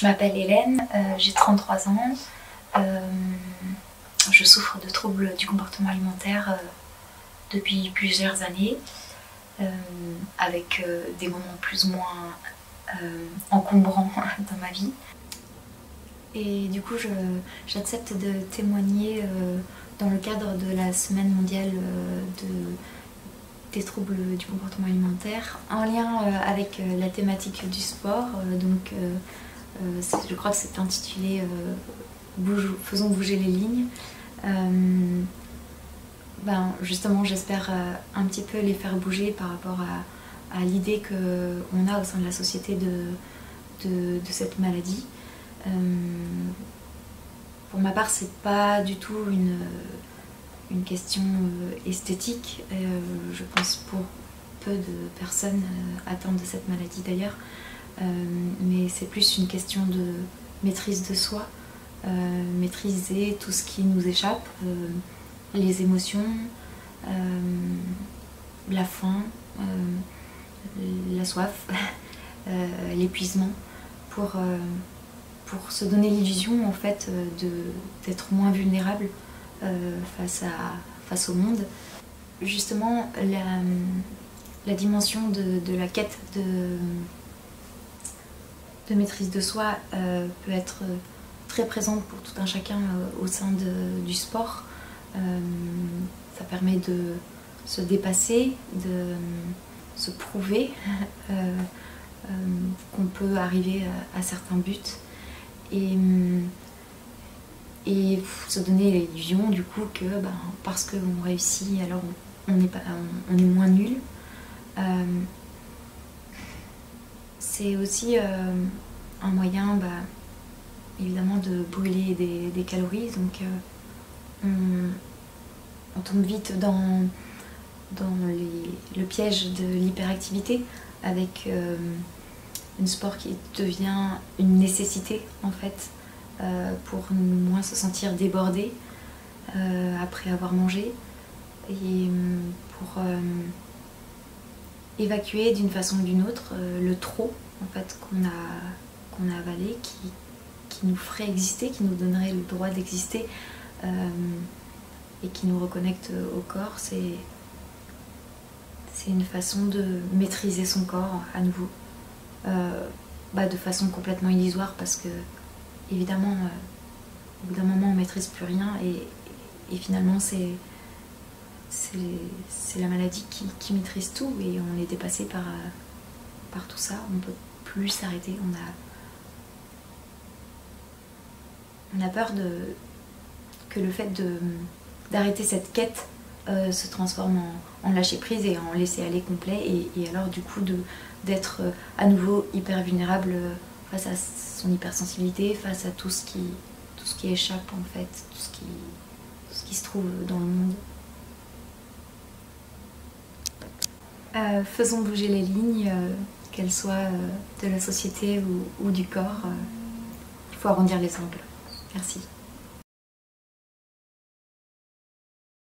m'appelle Hélène, j'ai 33 ans. Je souffre de troubles du comportement alimentaire depuis plusieurs années, avec des moments plus ou moins encombrants dans ma vie. Et du coup, j'accepte de témoigner dans le cadre de la semaine mondiale des troubles du comportement alimentaire, en lien avec la thématique du sport. Je crois que c'est intitulé Faisons bouger les lignes. Justement, j'espère un petit peu les faire bouger par rapport à l'idée qu'on a au sein de la société de cette maladie. Pour ma part, c'est pas du tout une question esthétique. Je pense pour peu de personnes atteintes de cette maladie d'ailleurs. Mais c'est plus une question de maîtrise de soi, maîtriser tout ce qui nous échappe, les émotions, la faim, la soif, l'épuisement, pour se donner l'illusion en fait d'être moins vulnérable face au monde. Justement, la dimension de la quête de maîtrise de soi peut être très présente pour tout un chacun au sein du sport. Ça permet de se dépasser, de se prouver qu'on peut arriver à certains buts et se donner l'illusion du coup que parce qu'on réussit alors on est moins nul. C'est aussi un moyen évidemment de brûler des calories, donc on tombe vite dans le piège de l'hyperactivité avec un sport qui devient une nécessité en fait pour moins se sentir débordé après avoir mangé et pour évacuer d'une façon ou d'une autre le trop en fait qu'on a avalé, qui nous ferait exister, qui nous donnerait le droit d'exister et qui nous reconnecte au corps. C'est une façon de maîtriser son corps à nouveau, de façon complètement illusoire parce que évidemment au bout d'un moment on ne maîtrise plus rien et finalement c'est la maladie qui maîtrise tout et on est dépassé par tout ça, on ne peut plus s'arrêter, on a peur que le fait d'arrêter cette quête se transforme en lâcher prise et en laisser aller complet et alors du coup d'être à nouveau hyper vulnérable face à son hypersensibilité, face à tout ce qui échappe en fait, tout ce qui se trouve dans le monde. Faisons bouger les lignes, qu'elles soient de la société ou du corps. Il faut arrondir les angles. Merci.